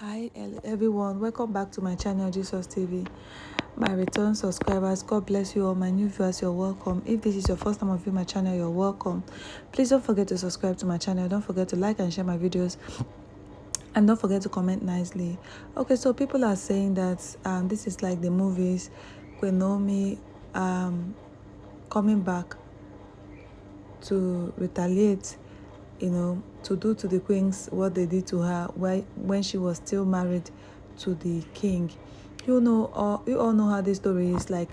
Hi everyone, welcome back to my channel Jesus TV. My return subscribers, God bless you all. My new viewers, you're welcome. If this is your first time of viewing my channel, you're welcome. Please don't forget to subscribe to my channel. Don't forget to like and share my videos, and don't forget to comment nicely. Okay, so people are saying that this is like the movies, Queen Naomi coming back to retaliate, to do to the queens what they did to her when she was still married to the king. You all know how this story is. Like,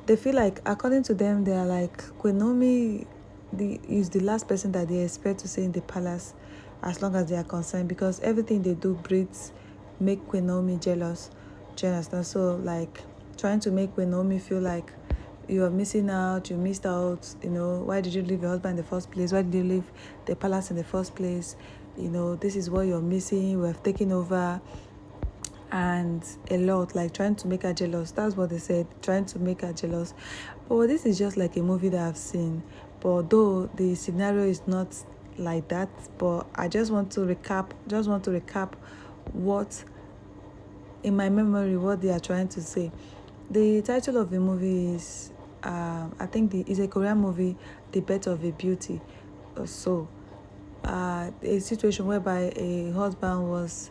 they feel like, according to them, they are like, Queen Naomi is the last person that they expect to see in the palace, as long as they are concerned, because everything they do breeds make Queen Naomi jealous. Do you understand? So, like, trying to make Queen Naomi feel like you are missing out, you missed out, why did you leave your husband in the first place? Why did you leave the palace in the first place? This is what you're missing. We have taken over, and a lot, like trying to make her jealous. That's what they said, trying to make her jealous. But this is just like a movie that I've seen. But though the scenario is not like that, but I just want to recap what, in my memory, what they are trying to say. The title of the movie is I think it's a Korean movie, The Birth of a Beauty. So a situation whereby a husband was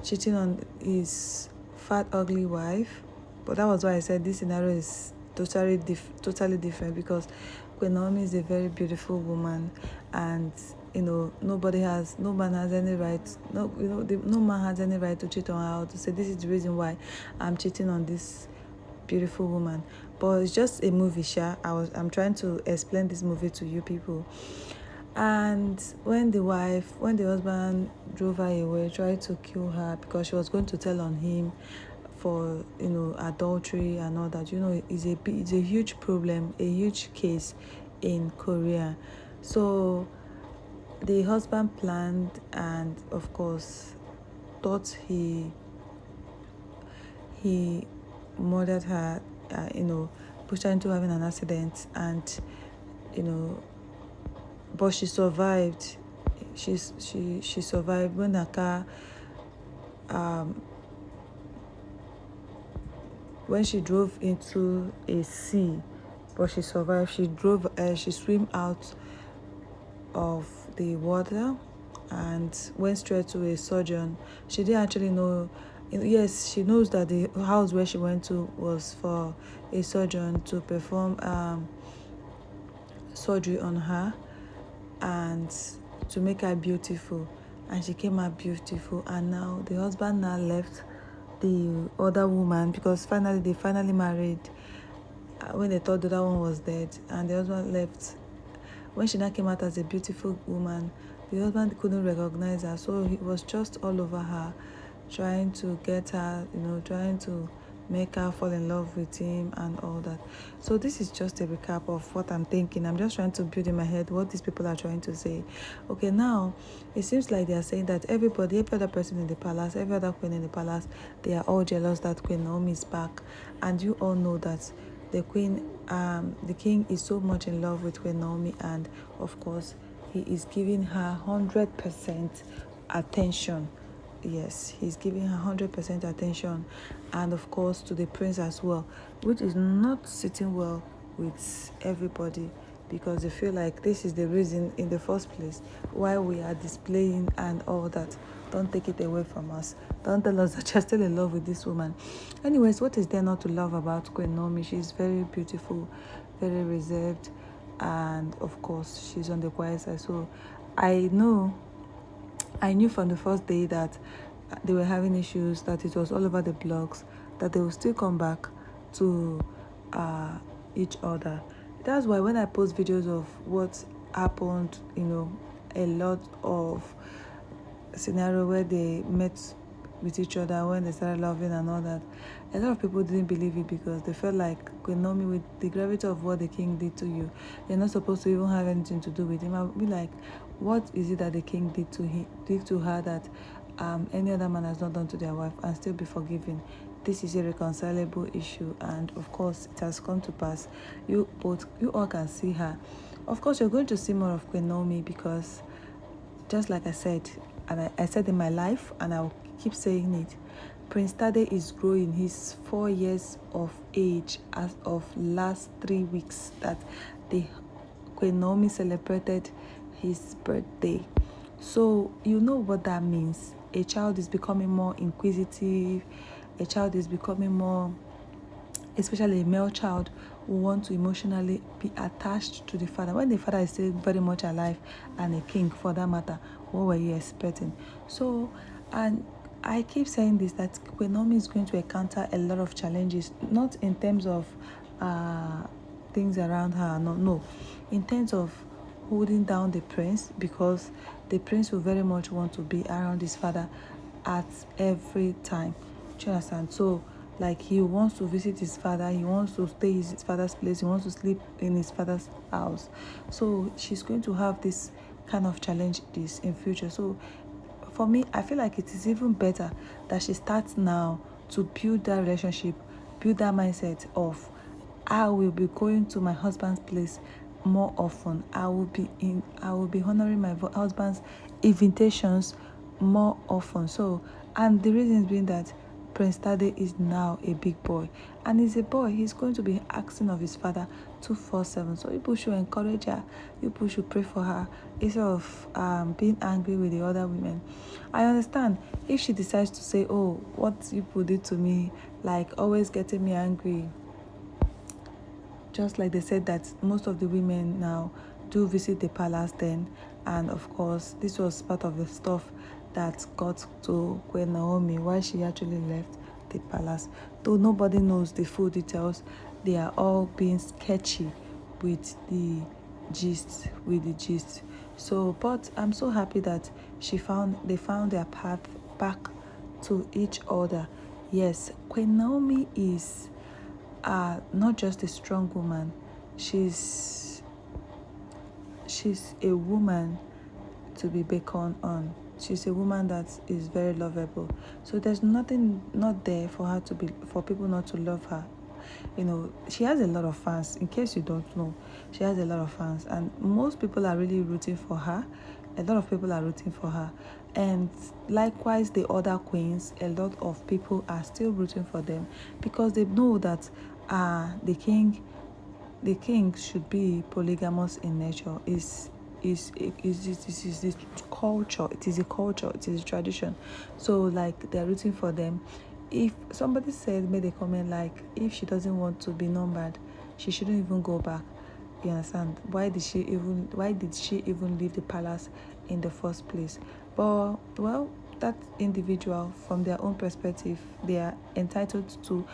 cheating on his fat ugly wife. But that was why I said this scenario is totally different, because Queen Naomi is a very beautiful woman, and no man has any right, no man has any right to cheat on her, or to say this is the reason why I'm cheating on this beautiful woman. But it's just a movie, I'm trying to explain this movie to you people. And when the husband drove her away, tried to kill her because she was going to tell on him for adultery and all that, it's a huge problem, a huge case in Korea. So the husband planned, and of course thought he murdered her, pushed her into having an accident, and but she survived. She survived when her car, when she drove into a sea, but she survived. She swam out of the water and went straight to a surgeon. She didn't actually know. Yes, she knows that the house where she went to was for a surgeon to perform surgery on her and to make her beautiful, and she came out beautiful. And now the husband now left the other woman, because they finally married when they thought the other one was dead, and the husband left. When she now came out as a beautiful woman, the husband couldn't recognize her, so he was just all over her, trying to get her, trying to make her fall in love with him and all that. So this is just a recap of what I'm thinking. I'm just trying to build in my head what these people are trying to say. Okay, now it seems like they are saying that every other person in the palace, every other queen in the palace, they are all jealous that Queen Naomi is back. And you all know that the king is so much in love with Queen Naomi, and of course he is giving her 100% attention. Yes, he's giving her 100% attention, and of course to the prince as well, which is not sitting well with everybody, because they feel like this is the reason in the first place why we are displaying and all that. Don't take it away from us. Don't tell us that you're still in love with this woman. Anyways, what is there not to love about Queen Naomi? She's very beautiful, very reserved, and of course she's on the quiet side. So I knew from the first day that they were having issues, that it was all over the blogs, that they will still come back to each other. That's why when I post videos of what happened, a lot of scenario where they met with each other, when they started loving and all that, a lot of people didn't believe it, because they felt like, Queen Naomi, with the gravity of what the king did to you, you're not supposed to even have anything to do with him. I would be like, what is it that the king did to her that any other man has not done to their wife, and still be forgiven? This is a reconcilable issue, and of course it has come to pass. You all can see her. Of course you're going to see more of Queen Naomi, because just like I said, and I said in my life, and I'll keep saying it. Prince Tade is growing. He's 4 years of age as of last 3 weeks that the Queen Naomi celebrated his birthday. So you know what that means. A child is becoming more inquisitive. A child is becoming more, especially a male child, who want to emotionally be attached to the father. When the father is still very much alive and a king for that matter, what were you expecting? So, and I keep saying this, that Queen Naomi is going to encounter a lot of challenges, not in terms of things around her, no, in terms of holding down the prince, because the prince will very much want to be around his father at every time. Do you understand? So, like, he wants to visit his father, he wants to stay in his father's place, he wants to sleep in his father's house. So she's going to have this kind of challenges in future. So for me, I feel like it is even better that she starts now to build that relationship, build that mindset of, I will be going to my husband's place more often. I will be honoring my husband's invitations more often. So, and the reason being that Prince Tade is now a big boy, and he's a boy. He's going to be asking of his father 247. So people should encourage her. People should pray for her instead of being angry with the other women. I understand if she decides to say, "Oh, what people did to me, like always getting me angry." Just like they said that most of the women now do visit the palace then, and of course this was part of the stuff that got to Queen Naomi why she actually left the palace. Though nobody knows the full details, they are all being sketchy with the gist. So, but I'm so happy that they found their path back to each other. Yes, Queen Naomi is not just a strong woman. She's a woman to be beckoned on. She's a woman that is very lovable. So there's nothing not there for her to be, for people not to love her. You know, she has a lot of fans. In case you don't know, she has a lot of fans, and most people are really rooting for her. A lot of people are rooting for her, and likewise the other queens, a lot of people are still rooting for them, because they know that the king should be polygamous in nature. Is this culture. It is a culture, it is a tradition. So like, they're rooting for them. If somebody made a comment like, if she doesn't want to be numbered, she shouldn't even go back. You understand? Why did she even leave the palace in the first place? But well, that individual, from their own perspective, they are entitled to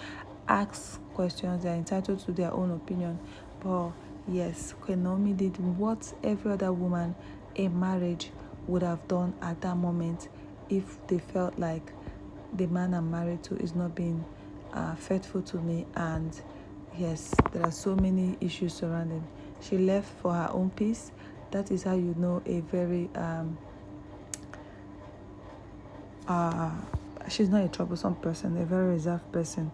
ask questions, they are entitled to their own opinion. But yes, Queen Naomi did what every other woman in marriage would have done at that moment, if they felt like the man I'm married to is not being faithful to me, and yes, there are so many issues surrounding. She left for her own peace. That is how you know a very she's not a troublesome person, a very reserved person.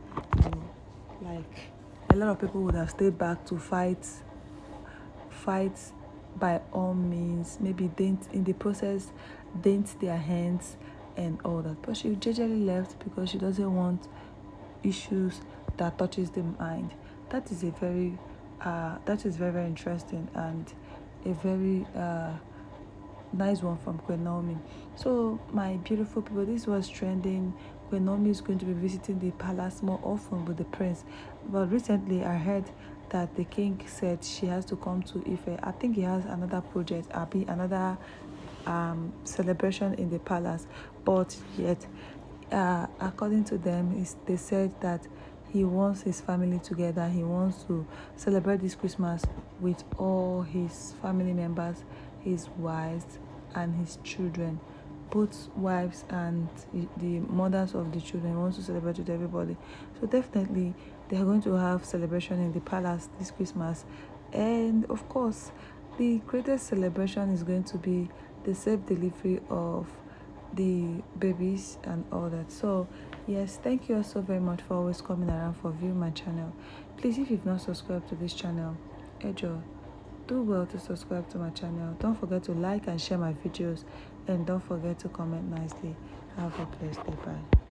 Like, a lot of people would have stayed back to fight by all means, maybe dent in the process, dent their hands and all that. But she generally left because she doesn't want issues that touches the mind. That is very very interesting, and a very nice one from Queen Naomi. So my beautiful people, this was trending. Queen Naomi is going to be visiting the palace more often with the prince. But recently I heard that the king said she has to come to Ife. I think he has another project, another celebration in the palace. But yet, according to them, they said that he wants his family together. He wants to celebrate this Christmas with all his family members, his wives and his children, both wives and the mothers of the children. He wants to celebrate with everybody. So definitely they are going to have celebration in the palace this Christmas. And of course, the greatest celebration is going to be the safe delivery of the babies and all that. So yes, thank you all so very much for always coming around for viewing my channel. Please, if you've not subscribed to this channel, Ejo, do well to subscribe to my channel. Don't forget to like and share my videos, and don't forget to comment nicely. Have a blessed day. Bye.